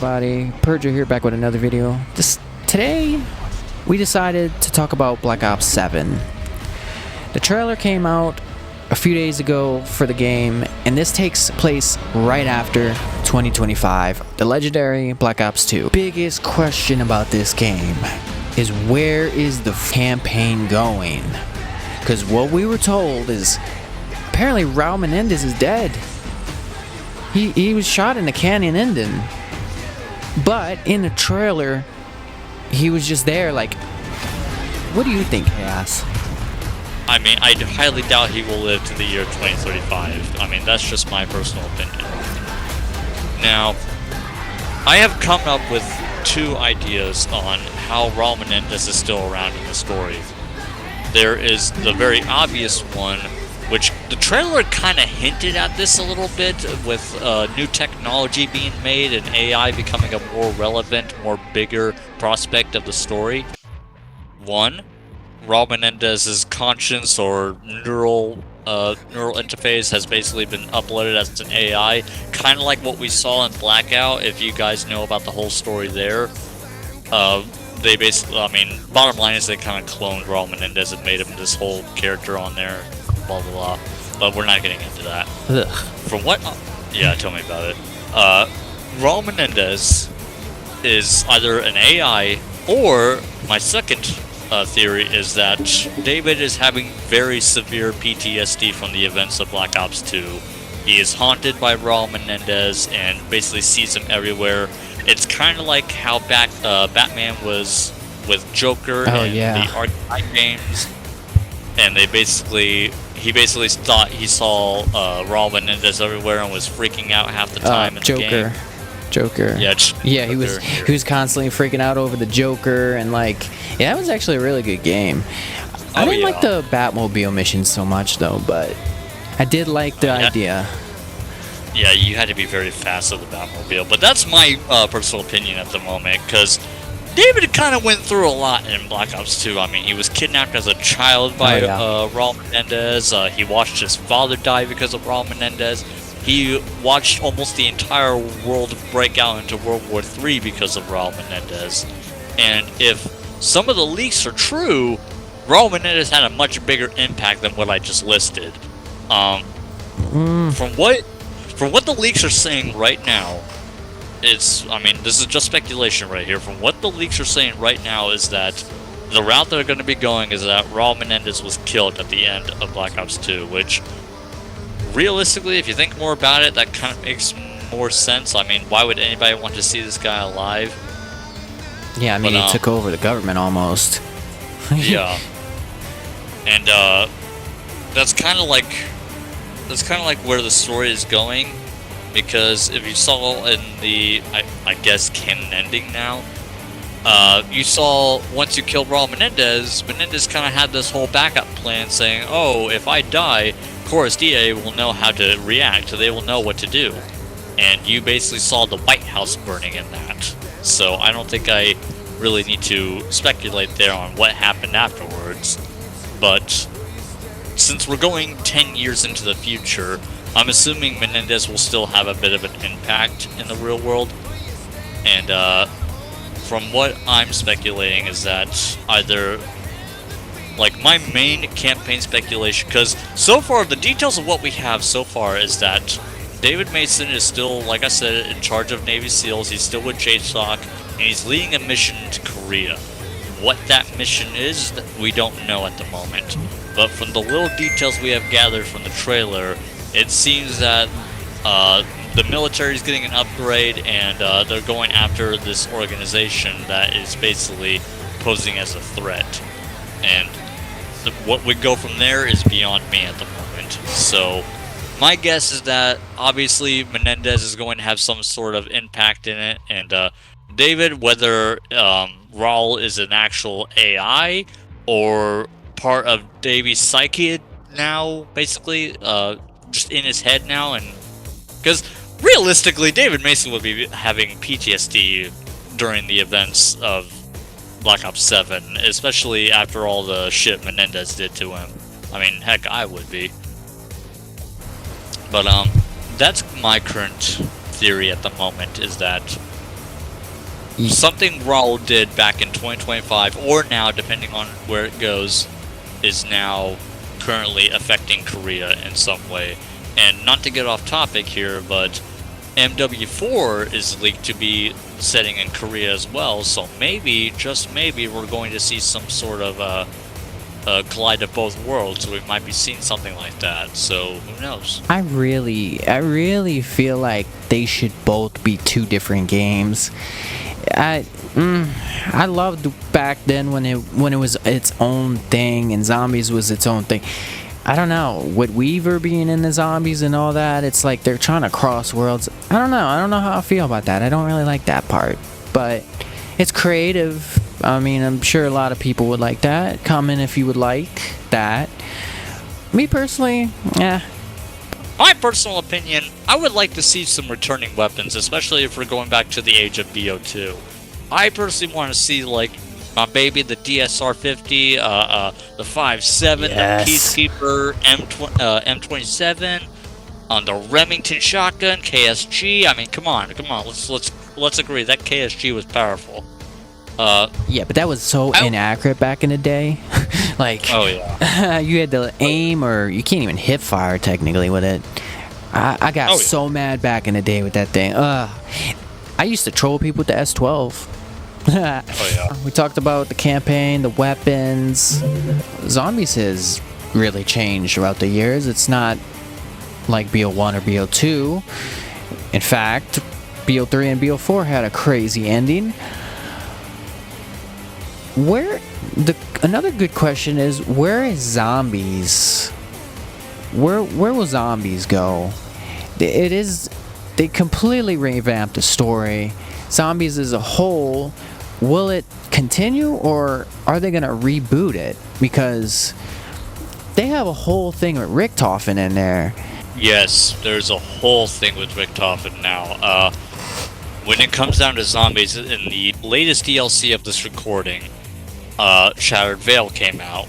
everybody? Purger here, back with another video. Today, we decided to talk about Black Ops 7. The trailer came out a few days ago for the game, and this takes place right after 2025, the legendary Black Ops 2. Biggest question about this game is, where is the campaign going? Because what we were told is, apparently Raul Menendez is dead. He was shot in the canyon ending, but in the trailer, he was just there. Like, what do you think, Chaos? I mean, I highly doubt he will live to the year 2035. I mean, that's just my personal opinion. Now, I have come up with two ideas on how Raul Menendez is still around in the story. There is the very obvious one, which the trailer kind of hinted at this a little bit, with new technology being made and AI becoming a more relevant, more bigger prospect of the story. One, Raul Menendez's conscience or neural interface has basically been uploaded as an AI, kind of like what we saw in Blackout. If you guys know about the whole story there, they basically, I mean, bottom line is they kind of cloned Raul Menendez and made him this whole character on there, blah blah blah. But we're not getting into that. Ugh. From what, yeah, tell me about it. Raul Menendez is either an AI, or my second theory is that David is having very severe PTSD from the events of Black Ops 2. He is haunted by Raul Menendez and basically sees him everywhere. It's kind of like how Batman was with Joker in the Arkham games, and he basically thought he saw Raul Menendez everywhere and was freaking out half the time in the game. Joker. Yeah, he was constantly freaking out over the Joker, and like, yeah, that was actually a really good game. I didn't like the Batmobile mission so much though, but I did like the idea. Yeah, you had to be very fast with the Batmobile, but that's my personal opinion at the moment, because David kind of went through a lot in Black Ops 2. I mean, he was kidnapped as a child by Raul Menendez. He watched his father die because of Raul Menendez. He watched almost the entire world break out into World War III because of Raul Menendez. And if some of the leaks are true, Raul Menendez had a much bigger impact than what I just listed. From what the leaks are saying right now, I mean, this is just speculation right here. From what the leaks are saying right now is that the route they're going to be going is that Raul Menendez was killed at the end of Black Ops 2, which, realistically, if you think more about it, that kind of makes more sense. I mean, why would anybody want to see this guy alive? Yeah, I mean, he took over the government almost. Yeah. And that's kind of like where the story is going, because if you saw in the I guess canon ending now, you saw once you killed Raul Menendez kind of had this whole backup plan saying, oh, if I die, Chorus DA will know how to react, they will know what to do. And you basically saw the White House burning in that. So I don't think I really need to speculate there on what happened afterwards. But since we're going 10 years into the future, I'm assuming Menendez will still have a bit of an impact in the real world. And from what I'm speculating is that either, like, my main campaign speculation, because so far the details of what we have so far is that David Mason is still, like I said, in charge of Navy SEALs. He's still with JSOC, and he's leading a mission to Korea. What that mission is, we don't know at the moment. But from the little details we have gathered from the trailer, it seems that the military is getting an upgrade, and they're going after this organization that is basically posing as a threat. And what would go from there is beyond me at the moment. So my guess is that obviously Menendez is going to have some sort of impact in it, and David, whether Raul is an actual AI or part of Davy's psyche now, basically, just in his head now, and because realistically, David Mason would be having PTSD during the events of Black Ops 7, especially after all the shit Menendez did to him. I mean, heck, I would be. But that's my current theory at the moment, is that something Raul did back in 2025, or now, depending on where it goes, is now currently affecting Korea in some way. And not to get off topic here, but MW4 is leaked to be setting in Korea as well, so maybe, just maybe, we're going to see some sort of collide of both worlds, so we might be seeing something like that, so who knows. I really feel like they should both be two different games. I loved back then when it was its own thing and Zombies was its own thing. I don't know, with Weaver being in the Zombies and all that, it's like they're trying to cross worlds. I don't know how I feel about that. I don't really like that part, but it's creative. I mean, I'm sure a lot of people would like that. Comment if you would like that. Me personally, My personal opinion, I would like to see some returning weapons, especially if we're going back to the age of BO2. I personally want to see, like, my baby, the DSR-50, the 5.7, Yes. the Peacekeeper, M27, the Remington shotgun, KSG. I mean, come on, let's agree that KSG was powerful. Yeah, but that was so inaccurate back in the day. Like, oh yeah, you had to aim, or you can't even hip fire technically with it. I got so mad back in the day with that thing. I used to troll people with the S12. oh yeah. We talked about the campaign, the weapons. Zombies has really changed throughout the years. It's not like BO1 or BO2. In fact, BO3 and BO4 had a crazy ending. Another good question is, where is Zombies? Where will Zombies go? They completely revamped the story. Zombies as a whole, will it continue, or are they gonna reboot it? Because they have a whole thing with Richtofen in there. Yes, there's a whole thing with Richtofen now. When it comes down to Zombies, in the latest DLC of this recording, Shattered Veil came out.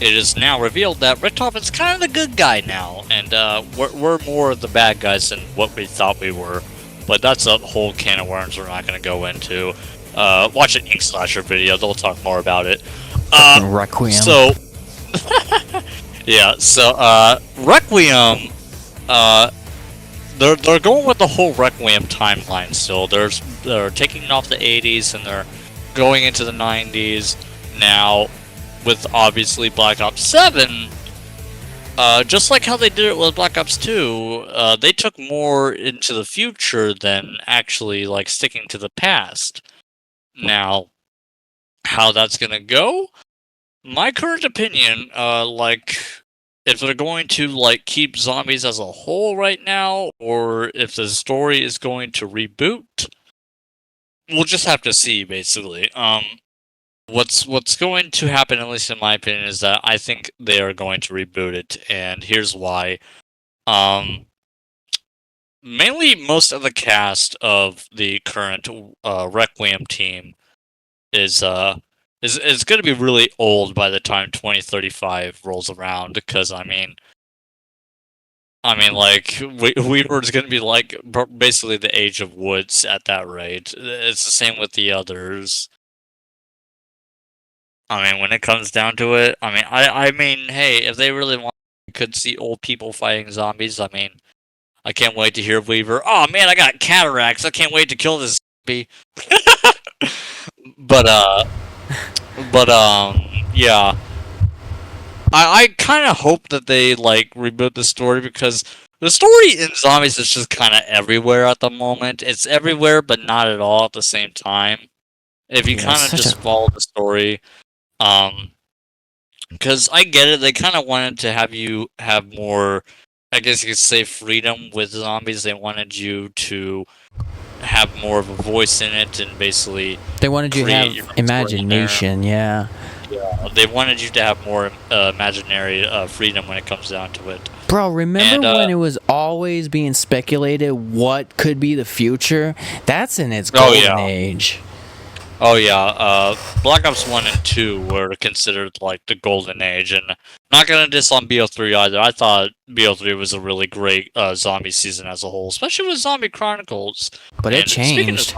It is now revealed that Richtofen's kind of the good guy now, and we're more of the bad guys than what we thought we were. But that's a whole can of worms we're not going to go into. Watch an Ink Slasher video, they'll talk more about it. Requiem. So, yeah, so, Requiem, they're going with the whole Requiem timeline still. They're taking off the 80s and they're going into the 90s now, with obviously Black Ops 7. Just like how they did it with Black Ops 2, they took more into the future than actually, like, sticking to the past. Now, how that's gonna go? My current opinion, like, if they're going to, like, keep Zombies as a whole right now, or if the story is going to reboot, we'll just have to see, basically. What's going to happen, at least in my opinion, is that I think they are going to reboot it, and here's why. Mainly, most of the cast of the current Requiem team is going to be really old by the time 2035 rolls around. Because I mean, like, Weaver's going to be like basically the age of Woods at that rate. It's the same with the others. I mean, when it comes down to it, I mean, hey, if they really want, you could see old people fighting zombies. I mean, I can't wait to hear Weaver. Oh man, I got cataracts. I can't wait to kill this zombie. but yeah. I kind of hope that they, like, reboot the story, because the story in Zombies is just kind of everywhere at the moment. It's everywhere, but not at all at the same time. If you kind of just follow the story. Because I get it, they kind of wanted to have you have more, I guess you could say, freedom with Zombies. They wanted you to have more of a voice in it, and basically they wanted you to have imagination. Yeah, they wanted you to have more imaginary freedom when it comes down to it. Bro, remember when it was always being speculated what could be the future? That's in its golden age. Oh yeah, Black Ops 1 and 2 were considered like the golden age, and not gonna diss on BO3 either. I thought BO3 was a really great zombie season as a whole, especially with Zombie Chronicles. But it changed.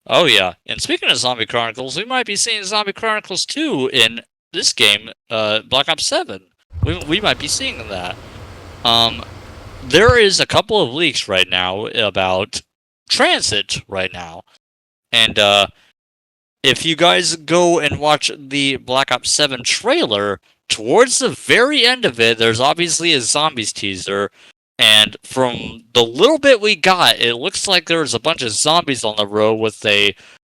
Oh yeah, and speaking of Zombie Chronicles, we might be seeing Zombie Chronicles 2 in this game, Black Ops 7. We might be seeing that. There is a couple of leaks right now about Transit right now, and if you guys go and watch the Black Ops 7 trailer, towards the very end of it, there's obviously a zombies teaser, and from the little bit we got, it looks like there's a bunch of zombies on the road with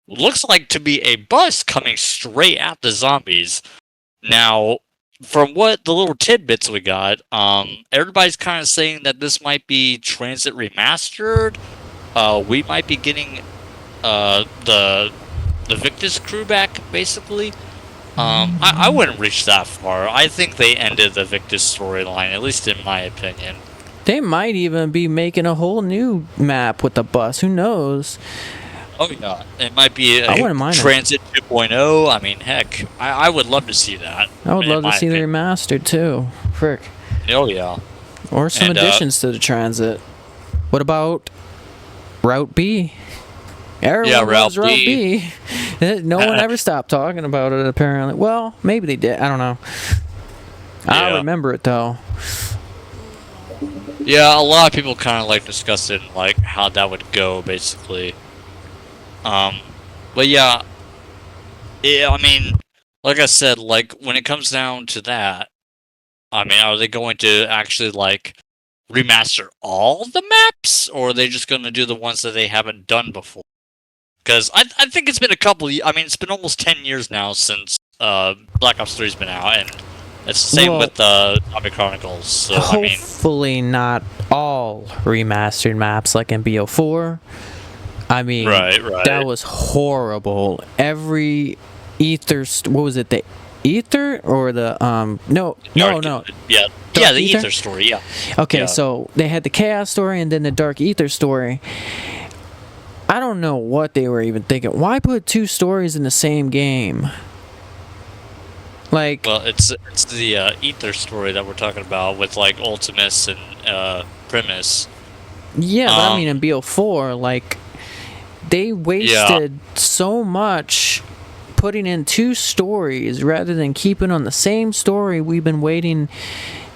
looks like to be a bus coming straight at the zombies. Now, from what the little tidbits we got, everybody's kind of saying that this might be Transit Remastered. We might be getting the Victus crew back, basically. I wouldn't reach that far. I think they ended the Victus storyline, at least in my opinion. They might even be making a whole new map with the bus. Who knows? Oh yeah, it might be I wouldn't mind Transit 2.0. I mean, heck, I would love to see that. I would love to see the remastered too. Frick. Oh yeah. Or some additions to the Transit. What about Route B? Everyone loves Route B. No one ever stopped talking about it, apparently. Well, maybe they did. I don't know. Yeah. I remember it, though. Yeah, a lot of people kind of like discussing like how that would go, basically. But yeah, I mean, like I said, like when it comes down to that, I mean, are they going to actually like remaster all the maps, or are they just going to do the ones that they haven't done before? Because I think it's been a couple. I mean, it's been almost 10 years now since Black Ops 3's been out, and it's the same with Zombie Chronicles. So hopefully not all remastered maps like in BO4. I mean, right. That was horrible. Every Ether, what was it? The Ether or the no. Yeah, the Ether story. Yeah. Okay, so they had the Chaos story and then the Dark Ether story. I don't know what they were even thinking. Why put two stories in the same game? Like, well, it's the Ether story that we're talking about with like Ultimus and Primus. Yeah, but I mean in BO4, like they wasted so much putting in two stories rather than keeping on the same story we've been waiting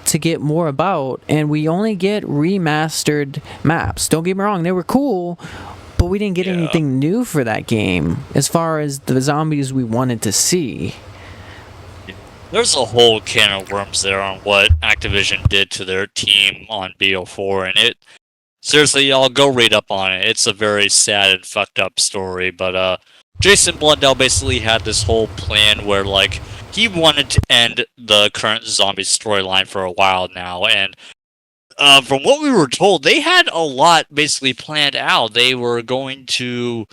to get more about, and we only get remastered maps. Don't get me wrong, they were cool, but we didn't get anything new for that game as far as the zombies we wanted to see. There's a whole can of worms there on what Activision did to their team on BO4, and seriously, y'all go read up on it. It's a very sad and fucked up story, but Jason Blundell basically had this whole plan where like he wanted to end the current zombie storyline for a while now, and from what we were told, they had a lot basically planned out. They were going to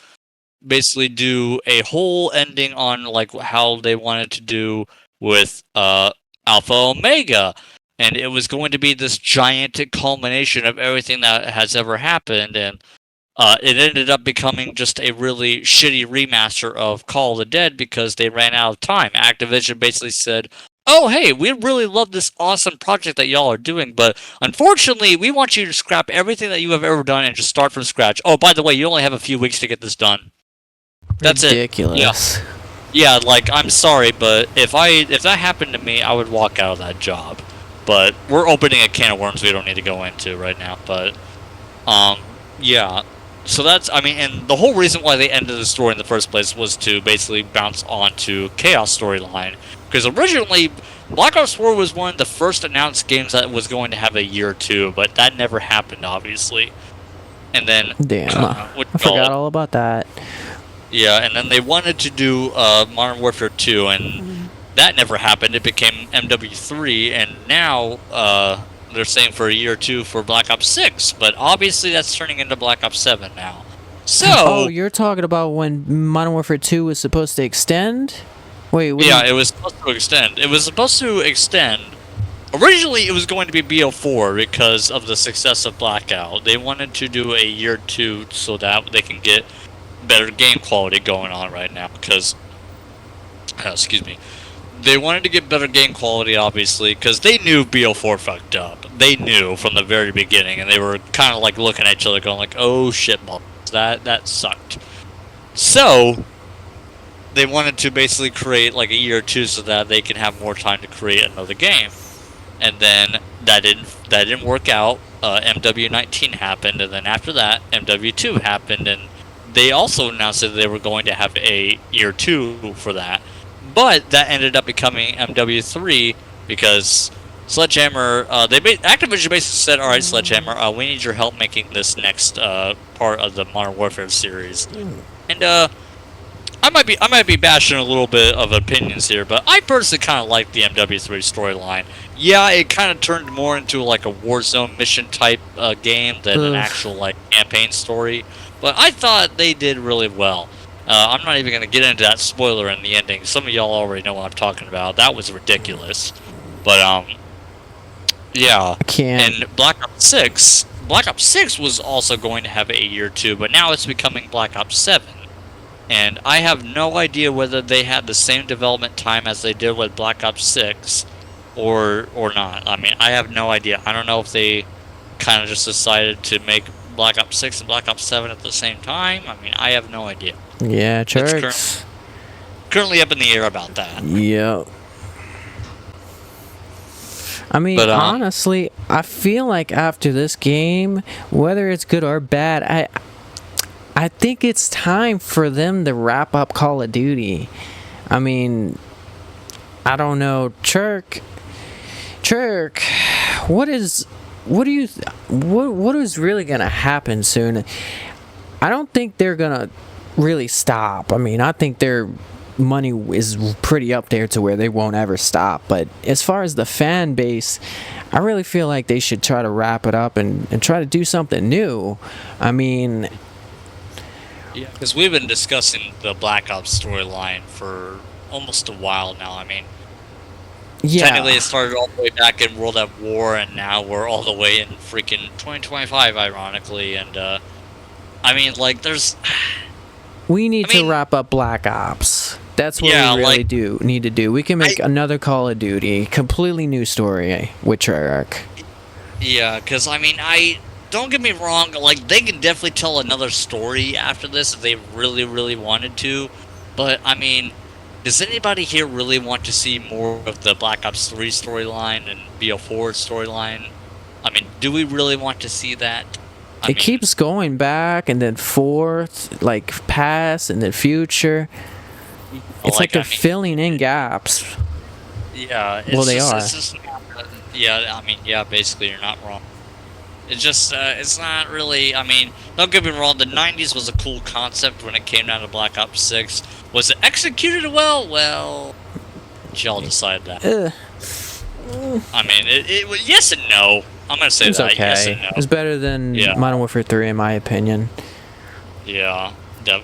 basically do a whole ending on like how they wanted to do with Alpha Omega, and it was going to be this giant culmination of everything that has ever happened, and it ended up becoming just a really shitty remaster of Call of the Dead because they ran out of time. Activision basically said, oh, hey, we really love this awesome project that y'all are doing, but unfortunately, we want you to scrap everything that you have ever done and just start from scratch. Oh, by the way, you only have a few weeks to get this done. That's ridiculous. It. Yeah, like, I'm sorry, but if that happened to me, I would walk out of that job. But we're opening a can of worms we don't need to go into right now, but, yeah. So that's, I mean, and the whole reason why they ended the story in the first place was to basically bounce onto Chaos storyline. Because originally, Black Ops 4 was one of the first announced games that was going to have a year 2, but that never happened, obviously. And then... Damn, I forgot all about that. Yeah, and then they wanted to do Modern Warfare 2, and that never happened. It became MW3, and now they're saying for a year or two for Black Ops 6, but obviously that's turning into Black Ops 7 now. So... Oh, you're talking about when Modern Warfare 2 was supposed to extend? Wait, it was supposed to extend. It was supposed to extend. Originally, it was going to be BO4 because of the success of Blackout. They wanted to do a year 2 so that they can get better game quality going on right now because... excuse me. They wanted to get better game quality, obviously, because they knew BO4 fucked up. They knew from the very beginning, and they were kind of like looking at each other going like, oh shit, balls, that sucked. So they wanted to basically create like a year or two so that they can have more time to create another game. And then that didn't work out. MW19 happened, and then after that, MW2 happened, and they also announced that they were going to have a year 2 for that. But that ended up becoming MW3 because Sledgehammer, Activision basically said, "All right, Sledgehammer, we need your help making this next part of the Modern Warfare series." And I might be bashing a little bit of opinions here, but I personally kind of like the MW3 storyline. Yeah, it kind of turned more into like a Warzone mission type game than an actual like campaign story. But I thought they did really well. I'm not even going to get into that spoiler in the ending. Some of y'all already know what I'm talking about. That was ridiculous. But yeah. I can't. And Black Ops 6 was also going to have a year 2, but now it's becoming Black Ops 7. And I have no idea whether they had the same development time as they did with Black Ops 6 or not. I mean, I have no idea. I don't know if they kind of just decided to make Black Ops 6 and Black Ops 7 at the same time. I mean, I have no idea. Yeah, Torx. It's currently up in the air about that. Yep. I mean, but, honestly, I feel like after this game, whether it's good or bad, I think it's time for them to wrap up Call of Duty. I mean, I don't know, Chirk, what is really gonna happen soon? I don't think they're gonna really stop. I mean, I think their money is pretty up there to where they won't ever stop. But as far as the fan base, I really feel like they should try to wrap it up and try to do something new. I mean, yeah, because we've been discussing the Black Ops storyline for almost a while now. I mean, yeah, technically it started all the way back in World at War, and now we're all the way in freaking 2025, ironically. And I mean, like, we need to wrap up Black Ops. That's what we really need to do. We can make another Call of Duty, completely new story with Treyarch. Yeah, because I mean, don't get me wrong, like, they can definitely tell another story after this if they really, really wanted to. But, I mean, does anybody here really want to see more of the Black Ops 3 storyline and BO4 storyline? I mean, do we really want to see that? I mean, keeps going back and then forth, like, past and then future. It's like they're filling in gaps. Yeah. They are. Yeah, I mean, yeah, basically, you're not wrong. It's just, it's not really, I mean, don't get me wrong, the 90s was a cool concept when it came down to Black Ops 6. Was it executed well? Well, y'all decide that. I mean, it was yes and no. I'm going to say that, okay. Yes and no. It's better than Modern Warfare 3, in my opinion. Yeah,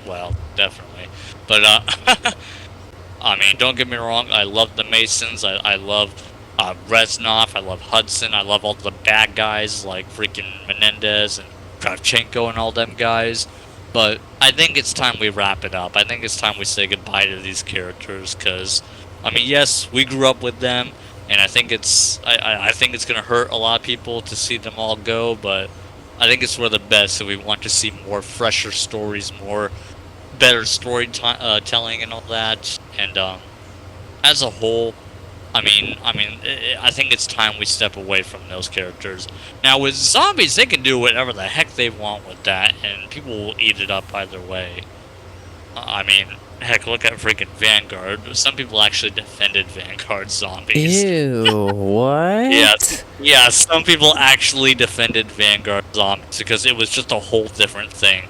well, definitely. But, I mean, don't get me wrong, I love the Masons, I love Reznov, I love Hudson, I love all the bad guys like freaking Menendez and Kravchenko and all them guys. But I think it's time we wrap it up. I think it's time we say goodbye to these characters because, I mean, yes, we grew up with them, and I think it's going to hurt a lot of people to see them all go, but I think it's for the best, so we want to see more fresher stories, more better storytelling and all that. And as a whole, I mean, I think it's time we step away from those characters. Now, with zombies, they can do whatever the heck they want with that, and people will eat it up either way. I mean, heck, look at freaking Vanguard. Some people actually defended Vanguard zombies. Ew, what? Yeah, some people actually defended Vanguard zombies because it was just a whole different thing.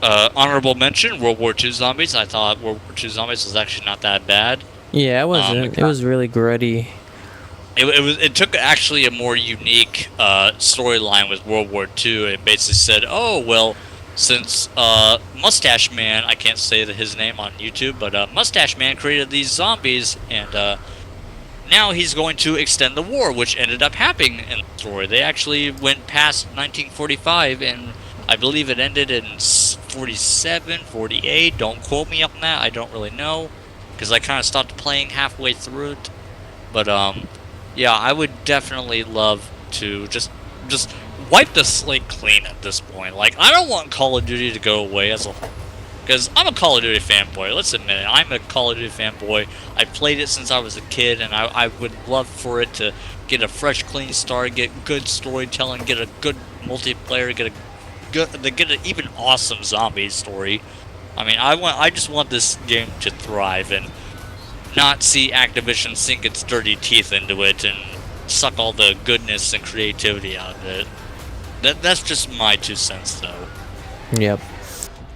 Honorable mention, World War II zombies. I thought World War II zombies was actually not that bad. Yeah, it wasn't. It was really gritty. It took actually a more unique storyline with World War II. It basically said, oh, well, since Mustache Man, I can't say his name on YouTube, but Mustache Man created these zombies, and now he's going to extend the war, which ended up happening in the story. They actually went past 1945, and I believe it ended in 47, 48. Don't quote me on that. I don't really know, because I kind of stopped playing halfway through it. But yeah, I would definitely love to just wipe the slate clean at this point. Like, I don't want Call of Duty to go away as a whole. Because I'm a Call of Duty fanboy, let's admit it. I'm a Call of Duty fanboy. I played it since I was a kid, and I would love for it to get a fresh, clean start, get good storytelling, get a good multiplayer, get an even awesome zombie story. I mean, I just want this game to thrive and not see Activision sink its dirty teeth into it and suck all the goodness and creativity out of it. That's just my 2 cents, though. Yep.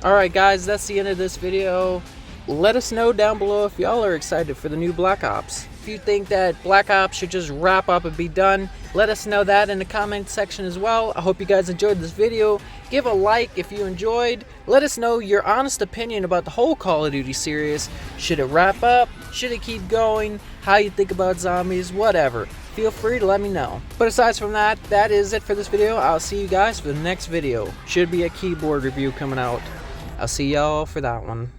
Alright guys, that's the end of this video. Let us know down below if y'all are excited for the new Black Ops. If you think that Black Ops should just wrap up and be done, let us know that in the comment section as well. I hope you guys enjoyed this video. Give a like if you enjoyed. Let us know your honest opinion about the whole Call of Duty series. Should it wrap up? Should it keep going? How you think about zombies? Whatever. Feel free to let me know. But aside from that, that is it for this video. I'll see you guys for the next video. Should be a keyboard review coming out. I'll see y'all for that one.